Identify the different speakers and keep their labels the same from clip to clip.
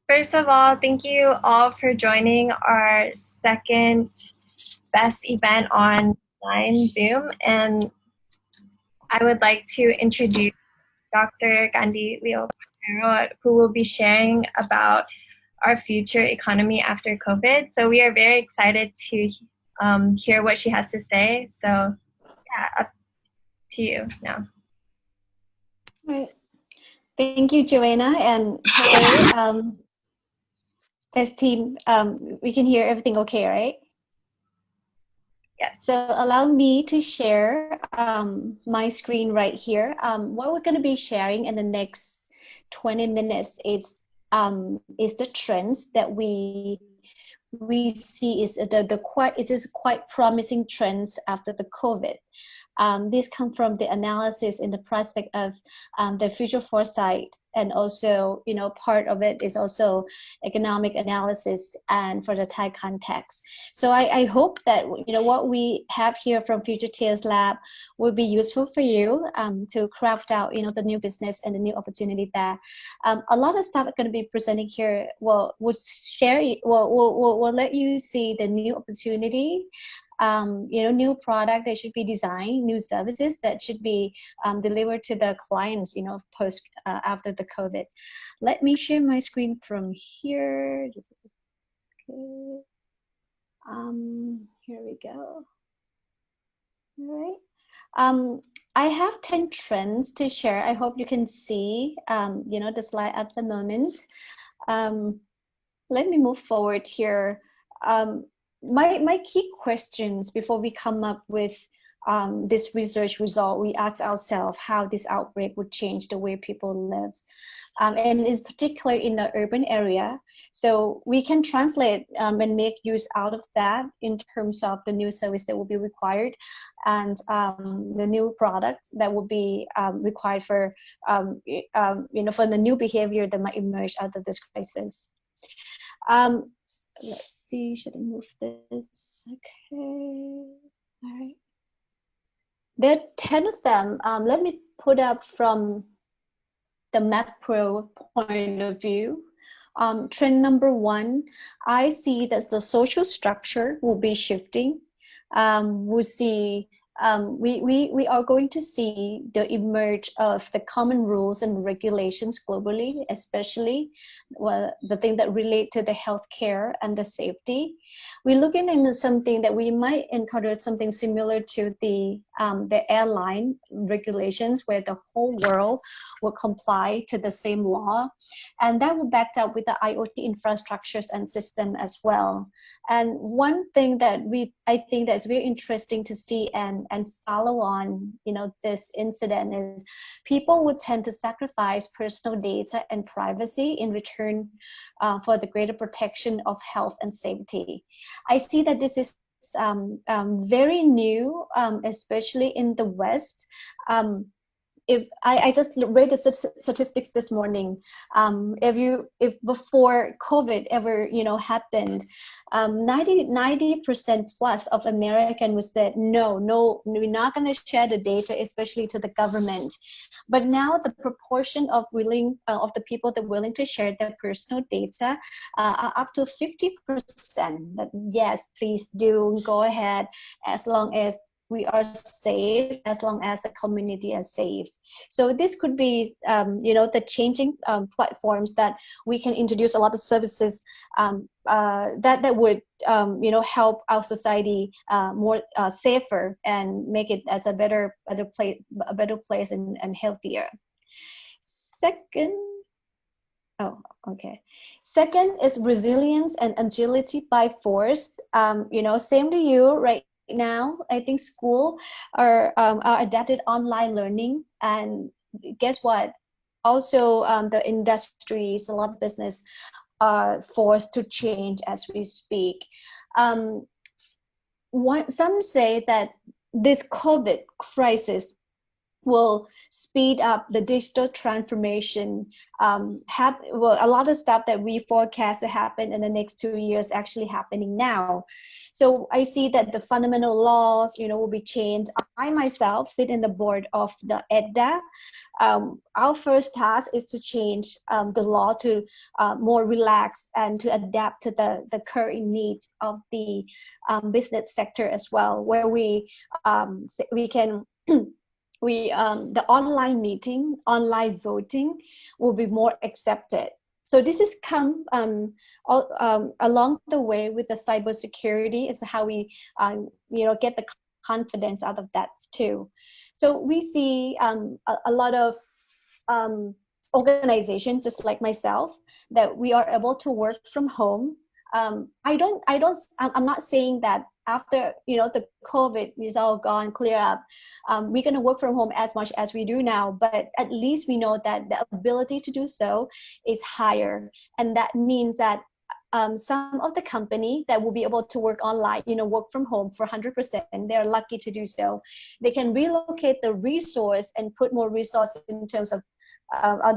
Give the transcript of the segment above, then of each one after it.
Speaker 1: First of all, thank you all for joining our second best event online Zoom. And I would like to introduce Dr. Karndee Leopairote, who will be sharing about our future economy after COVID. So we are very excited to hear what she has to say. So yeah, up to you now.
Speaker 2: Right. Thank you, Joanna, and hello, team. We can hear everything okay, right?
Speaker 1: Yes.
Speaker 2: So allow me to share my screen right here. What we're going to be sharing in the next 20 minutes is the trends that we see is it is quite promising trends after the COVID. These come from the analysis in the prospect of the future foresight, and also, part of it is also economic analysis and for the Thai context. So I hope that, what we have here from Future Tales Lab will be useful for you to craft out, the new business and the new opportunity there. A lot of stuff I'm going to be presenting here will let you see the new opportunity, new product that should be designed, new services that should be delivered to the clients, post after the COVID. Let me share my screen from here. Okay. Here we go. All right. I have 10 trends to share. I hope you can see, the slide at the moment. Let me move forward here. My key questions before we come up with this research result, we ask ourselves how this outbreak would change the way people live, and is particular in the urban area. So we can translate and make use out of that in terms of the new service that will be required, and the new products that will be required for for the new behavior that might emerge out of this crisis. Let's see, should I move this? Okay, all right. There are 10 of them. Let me put up from the macro point of view. Trend number 1, I see that the social structure will be shifting. We'll see we are going to see the emerge of the common rules and regulations globally, especially the thing that relate to the healthcare and the safety. We're looking into something that we might encounter something similar to the airline regulations, where the whole world will comply to the same law, and that will backed up with the IoT infrastructures and system as well. And one thing that I think that's very interesting to see and follow on, this incident is people would tend to sacrifice personal data and privacy in return for the greater protection of health and safety. I see that this is very new, especially in the West. If I just read the statistics this morning, if before COVID ever happened, 90% plus of American was that no, we're not going to share the data, especially to the government. But now the proportion of the people that are willing to share their personal data are up to 50%. That yes, please do go ahead, as long as we are safe, as long as the community is safe. So this could be, the changing platforms that we can introduce a lot of services that would, help our society more safer and make it as a better place and healthier. Second is resilience and agility by force. Same to you, right? Now, I think school are adapted online learning, and guess what? Also, the industries, a lot of business are forced to change as we speak. Some say that this COVID crisis will speed up the digital transformation. A lot of stuff that we forecast to happen in the next 2 years actually happening now. So I see that the fundamental laws, will be changed. I myself sit in the board of the EDDA. Our first task is to change the law to more relaxed and to adapt to the current needs of the business sector as well, where we can the online meeting, online voting will be more accepted. So this has come along the way with the cybersecurity. It's how we get the confidence out of that too. So we see a lot of organizations, just like myself, that we are able to work from home. I'm not saying that after the COVID is all gone, clear up, we're going to work from home as much as we do now, but at least we know that the ability to do so is higher. And that means that some of the company that will be able to work online, work from home for 100%, and they're lucky to do so. They can relocate the resource and put more resources in terms of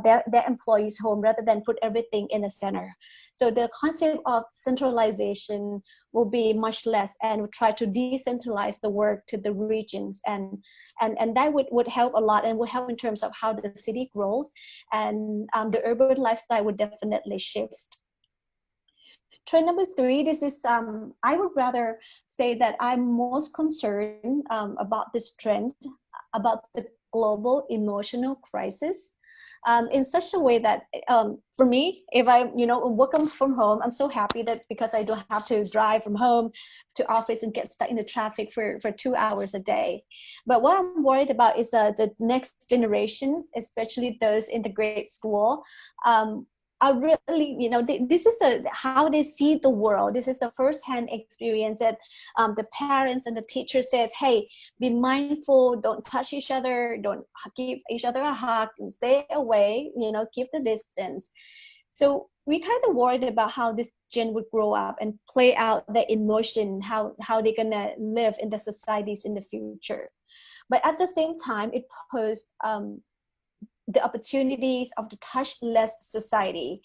Speaker 2: their employees' home rather than put everything in the center. So the concept of centralization will be much less, and we'll try to decentralize the work to the regions, and that would help a lot, and would help in terms of how the city grows, and the urban lifestyle would definitely shift. Trend number 3, this is, I would rather say that I'm most concerned about this trend, about the global emotional crisis, in such a way that for me, if I working from home, I'm so happy that because I don't have to drive from home to office and get stuck in the traffic for 2 hours a day. But what I'm worried about is the next generations, especially those in the grade school, are really, this is how they see the world. This is the first-hand experience that the parents and the teacher says, hey, be mindful, don't touch each other, don't give each other a hug, and stay away, keep the distance. So we kind of worried about how this gen would grow up and play out their emotion, how they're gonna live in the societies in the future. But at the same time, it posed the opportunities of the touchless society.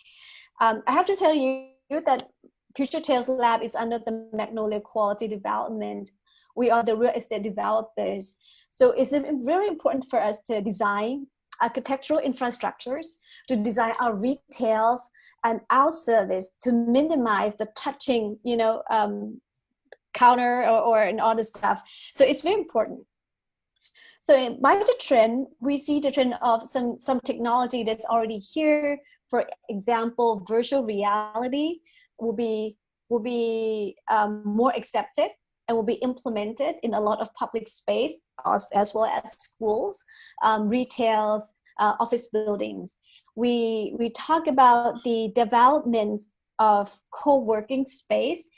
Speaker 2: I have to tell you that Future Tales Lab is under the Magnolia Quality Development. We are the real estate developers. So it's very important for us to design architectural infrastructures, to design our retails and our service to minimize the touching, counter or and all the stuff. So it's very important. So by the trend, we see the trend of some technology that's already here. For example, virtual reality will be more accepted and will be implemented in a lot of public space, as well as schools, retails, office buildings. We talk about the development of co-working space.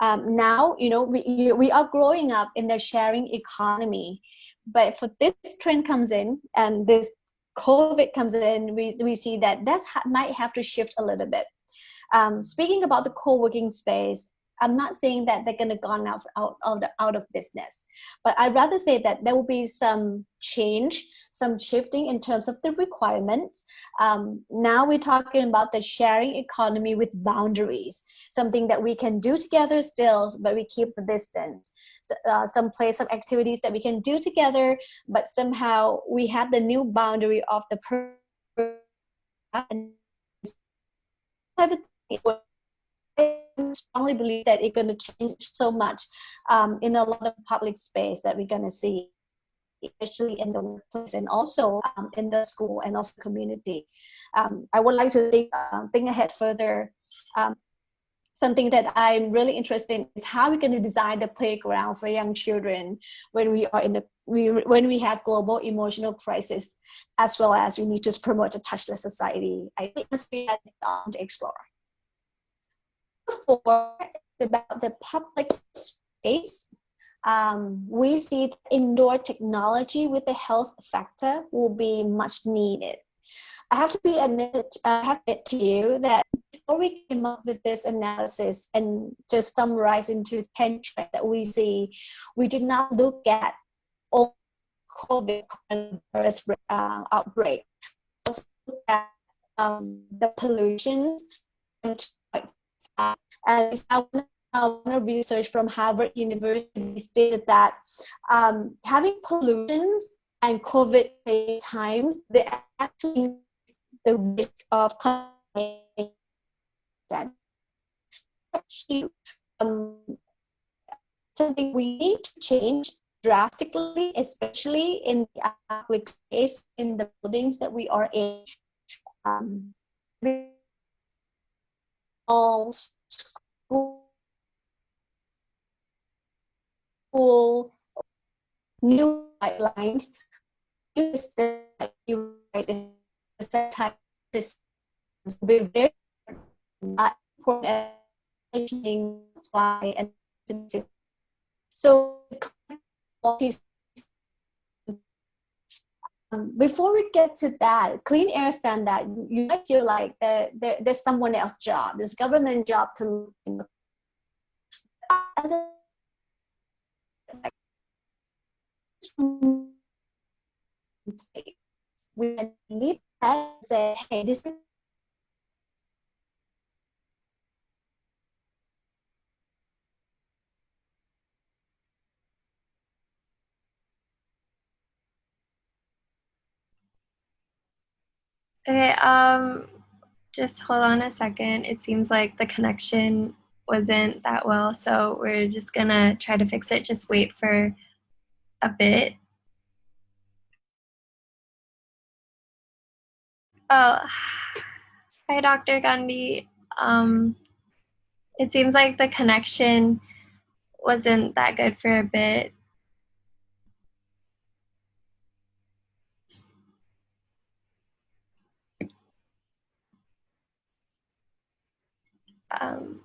Speaker 2: Now, we are growing up in the sharing economy. But for this trend comes in and this COVID comes in, we see that might have to shift a little bit. Speaking about the co-working space, I'm not saying that they're going to go out of business, but I'd rather say that there will be some change, some shifting in terms of the requirements. Now we're talking about the sharing economy with boundaries, something that we can do together still, but we keep the distance. So, some activities that we can do together, but somehow we have the new boundary of the and I strongly believe that it's going to change so much in a lot of public space that we're going to see, especially in the workplace and also in the school and also community. I would like to think ahead further. Something that I'm really interested in is how we're going to design the playground for young children when we have global emotional crisis, as well as we need to promote a touchless society. I think that's what we to explore. 4 is about the public space. We see indoor technology with the health factor will be much needed. I have to admit to you that before we came up with this analysis and just summarize into 10 trends that we see, we did not look at all COVID coronavirus outbreak. Also look at the pollutions and one research from Harvard University stated that having pollutions and COVID at the same time, they actually increase the risk of climate change. Something we need to change drastically, especially in the public space, in the buildings that we are in. Malls, school, new guidelines, new system, you write a type systems will be very important as supply and so before we get to that, clean air standard, you might feel like there's someone else's job, there's government job to we need to say, hey, this is
Speaker 1: Okay, just hold on a second. It seems like the connection wasn't that well, so we're just gonna try to fix it. Just wait for a bit. Oh, hi, Dr. Gandhi. It seems like the connection wasn't that good for a bit. Um,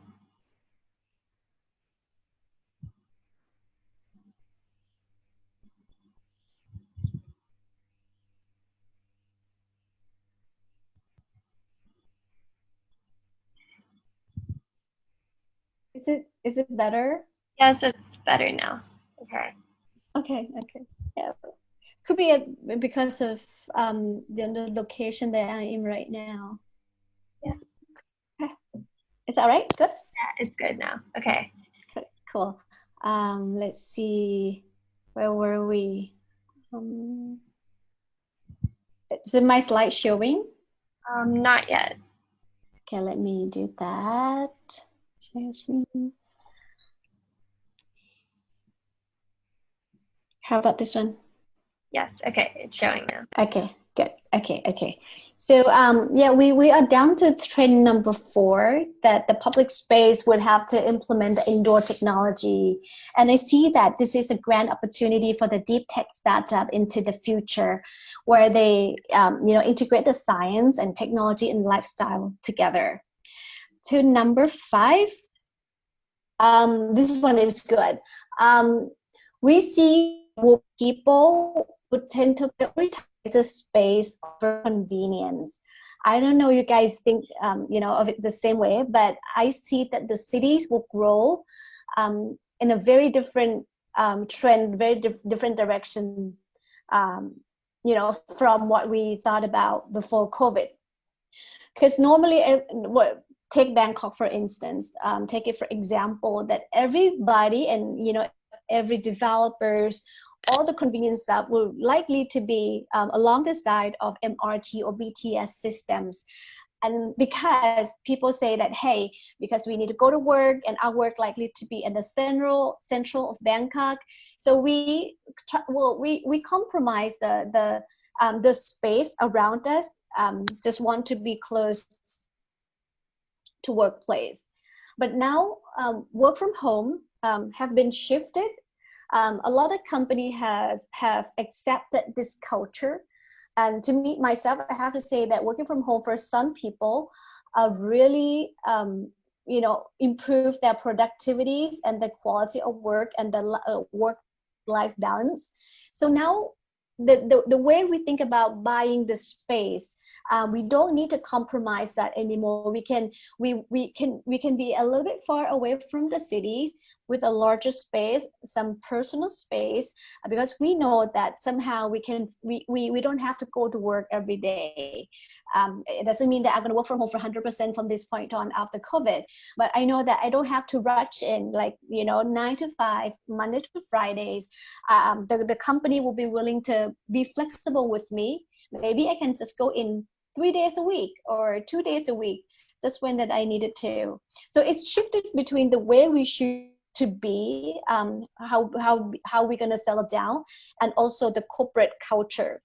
Speaker 2: is it better?
Speaker 1: yes, it's better now. Okay.
Speaker 2: Okay. Yeah. Could be because of the location that I'm in right now.
Speaker 1: Yeah.
Speaker 2: Okay. Is that right? Good?
Speaker 1: Yeah, it's good now. Okay.
Speaker 2: Okay, cool. Let's see. Where were we? Is my slide showing?
Speaker 1: Not yet.
Speaker 2: Okay, let me do that. Share screen. How about this one?
Speaker 1: Yes, okay, it's showing now.
Speaker 2: Okay, good. Okay. So yeah, we are down to trend number 4, that the public space would have to implement the indoor technology. And I see that this is a grand opportunity for the deep tech startup into the future, where they integrate the science and technology and lifestyle together. To number 5, this one is good. We see people would tend to prioritize a space for convenience. I don't know you guys think of it the same way, but I see that the cities will grow in a very different trend, very different direction, from what we thought about before COVID. Because normally, take Bangkok for instance, take it for example, that everybody and every developers, all the convenience stuff will likely to be along the side of MRT or BTS systems. And because people say that, hey, because we need to go to work and our work likely to be in the central of Bangkok, so we compromise the space around us, just want to be close to workplace. But now work from home have been shifted. A lot of companies have accepted this culture. And to me, myself, I have to say that working from home for some people really, improve their productivities and the quality of work and the work-life balance. So now the way we think about buying the space We don't need to compromise that anymore. We can be a little bit far away from the cities with a larger space, some personal space, because we know that somehow we don't have to go to work every day. It doesn't mean that I'm going to work from home for 100% from this point on after COVID, but I know that I don't have to rush in, like, 9 to 5, Monday to Fridays. The company will be willing to be flexible with me. Maybe I can just go in 3 days a week or 2 days a week, just when that I needed to. So it's shifted between the way we should to be, how we're going to settle down, and also the corporate culture.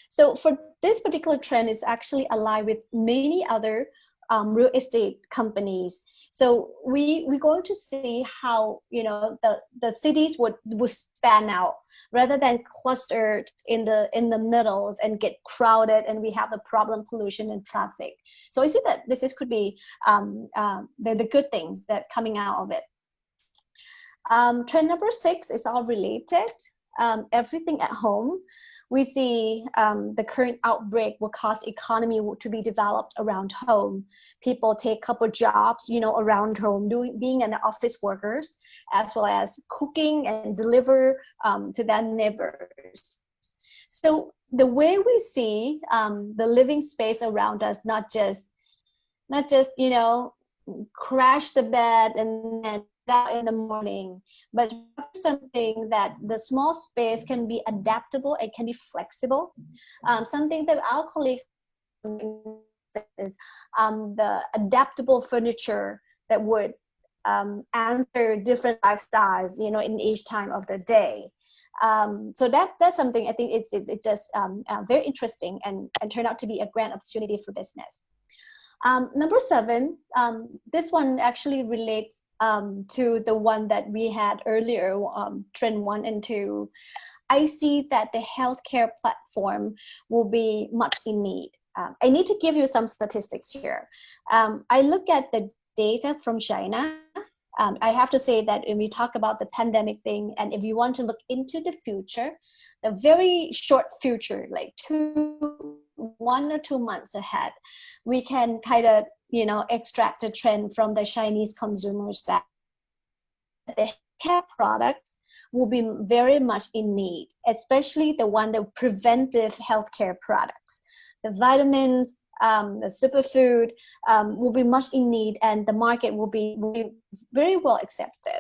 Speaker 2: So for this particular trend is actually aligned with many other real estate companies. So we're going to see how the cities would span out rather than clustered in the middles and get crowded, and we have the problem pollution and traffic. So I see that could be the good things that coming out of it. Trend number 6 is all related. Everything at home. We see the current outbreak will cause economy to be developed around home. People take a couple jobs, around home, being an office workers, as well as cooking and deliver to their neighbors. So the way we see the living space around us, not just crash the bed and then out in the morning, but something that the small space can be adaptable, it can be flexible. Something that our colleagues is the adaptable furniture that would answer different lifestyles, in each time of the day. So that's something I think it's just very interesting and turned out to be a grand opportunity for business. Number 7, this one actually relates to the one that we had earlier, trend 1 and 2. I see that the healthcare platform will be much in need. I need to give you some statistics here. I look at the data from China. I have to say that when we talk about the pandemic thing, and if you want to look into the future, the very short future, like 1 or 2 months ahead, we can kind of extract a trend from the Chinese consumers that the care products will be very much in need, especially the preventive healthcare products. The vitamins, the superfood will be much in need, and the market will be very well accepted.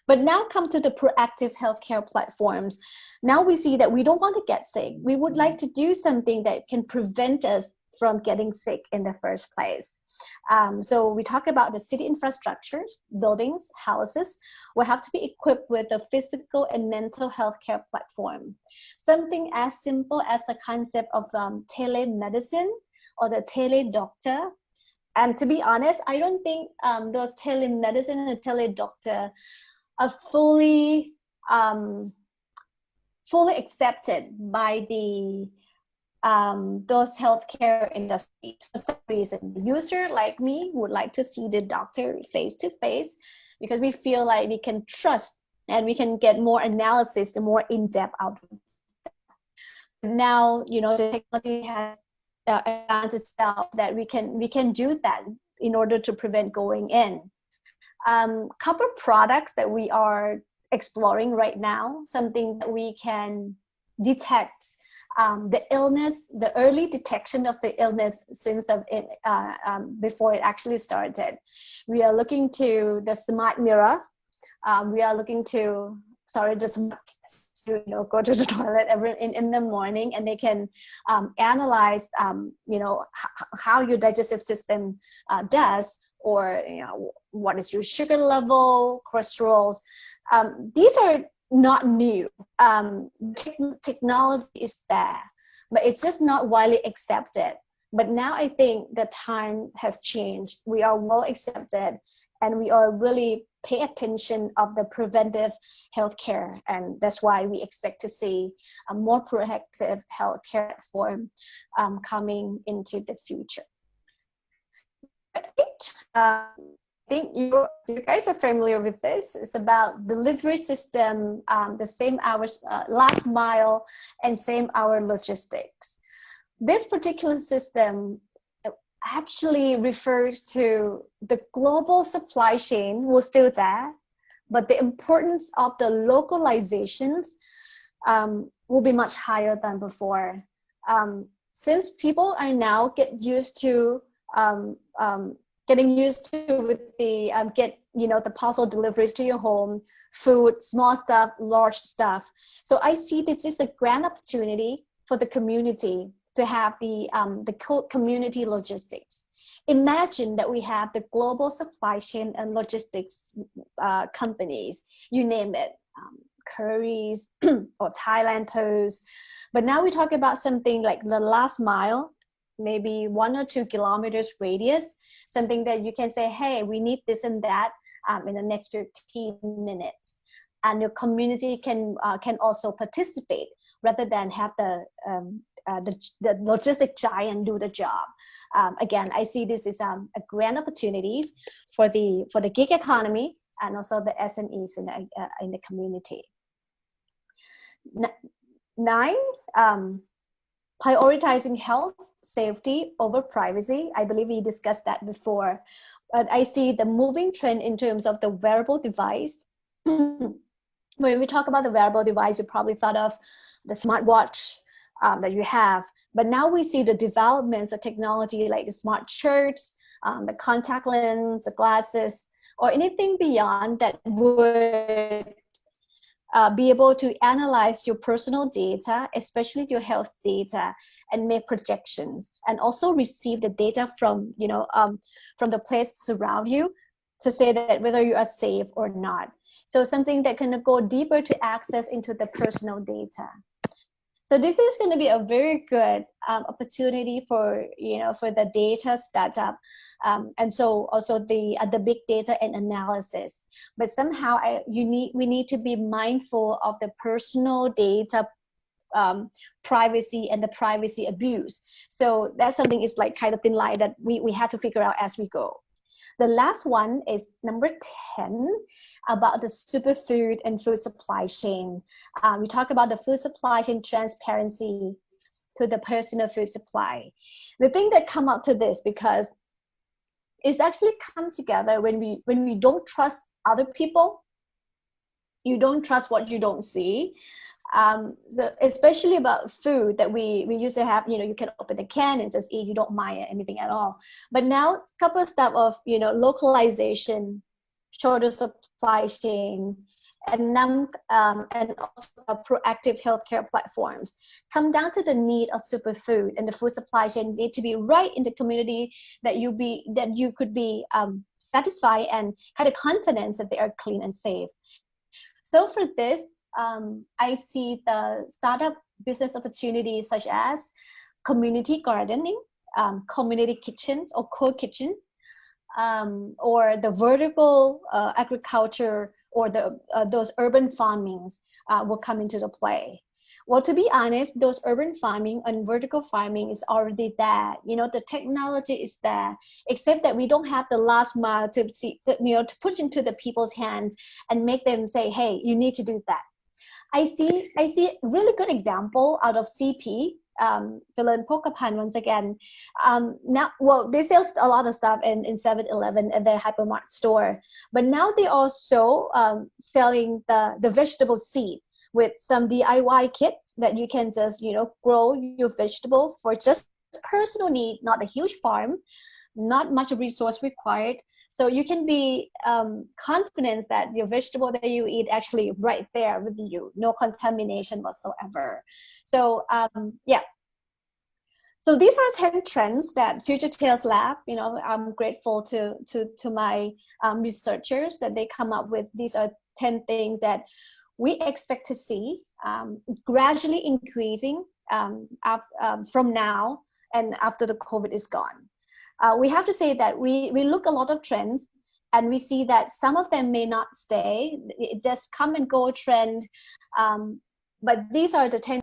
Speaker 2: But now come to the proactive healthcare platforms. Now we see that we don't want to get sick. We would like to do something that can prevent us from getting sick in the first place. So we talk about the city infrastructures, buildings, houses will have to be equipped with a physical and mental health care platform. Something as simple as the concept of telemedicine or the tele-doctor. And to be honest, I don't think those telemedicine and tele-doctor are fully accepted by the those healthcare industries. For some reason, the user like me would like to see the doctor face to face, because we feel like we can trust and we can get more analysis, the more in-depth out of it. Now, the technology has advanced itself that we can do that in order to prevent going in. Couple products that we are exploring right now, something that we can detect the illness, the early detection of the illness since before it actually started. We are looking to the smart mirror. We are looking to, just go to the toilet in the morning, and they can analyze, how your digestive system does, or what is your sugar level, cholesterol. These are not new. Technology is there, but it's just not widely accepted. But now I think the time has changed. We are well accepted, and we are really pay attention of the preventive healthcare, and that's why we expect to see a more proactive healthcare form coming into the future. I think you guys are familiar with this. It's about delivery system, the same hours, last mile, and same hour logistics. this particular system actually refers to the global supply chain was still there, but the importance of the localizations will be much higher than before. Since people are now getting used to with the the parcel deliveries to your home, food, small stuff, large stuff. So I see this is a grand opportunity for the community to have the community logistics. Imagine that we have the global supply chain and logistics companies, you name it, Currys or Thailand Post. But now we talk about something like the last mile, maybe 1 or 2 kilometers radius, something that you can say, hey, we need this and that in the next 15 minutes. And your community can also participate rather than have the logistic giant do the job. Again, I see this as a grand opportunities for the gig economy and also the SMEs in the community. 9, prioritizing health, safety over privacy. I believe we discussed that before, but I see the moving trend in terms of the wearable device. When we talk about the wearable device, you probably thought of the smartwatch that you have, but now we see the developments of technology like the smart shirts, the contact lens, the glasses, or anything beyond that would be able to analyze your personal data, especially your health data, and make projections, and also receive the data from the places around you to say that whether you are safe or not. So something that can go deeper to access into the personal data. So this is going to be a very good opportunity for the data startup, and so also the big data and analysis. But somehow we need to be mindful of the personal data privacy and the privacy abuse. So that's something is like kind of thin line that we have to figure out as we go. The last one is number 10, about the superfood and food supply chain. We talk about the food supply chain transparency to the personal food supply. The thing that come up to this, because it's actually come together when we don't trust other people, you don't trust what you don't see. So especially about food that we used to have, you can open the can and just eat, you don't mind anything at all. But now a couple of steps of, localization, shorter supply chain, and also proactive healthcare platforms come down to the need of superfood, and the food supply chain need to be right in the community that you could be satisfied and had a confidence that they are clean and safe. So for this, I see the startup business opportunities such as community gardening, community kitchens or co-kitchen, or the vertical agriculture, or those urban farmings will come into the play. Well, to be honest, those urban farming and vertical farming is already there. The technology is there, except that we don't have the last mile to to put into the people's hands and make them say, hey, you need to do that. I see a really good example out of CP, Jalan Pokapan once again. Now, well, they sell a lot of stuff in 7-Eleven and their hypermart store, but now they also selling the vegetable seed with some DIY kits that you can just grow your vegetable for just personal need, not a huge farm, not much resource required. So you can be confident that your vegetable that you eat actually right there with you, no contamination whatsoever. So yeah. So these are 10 trends that Future Tales Lab, I'm grateful to my researchers that they come up with. These are 10 things that we expect to see gradually increasing from now and after the COVID is gone. We have to say that we look a lot of trends, and we see that some of them may not stay. It just come and go trend, but these are the 10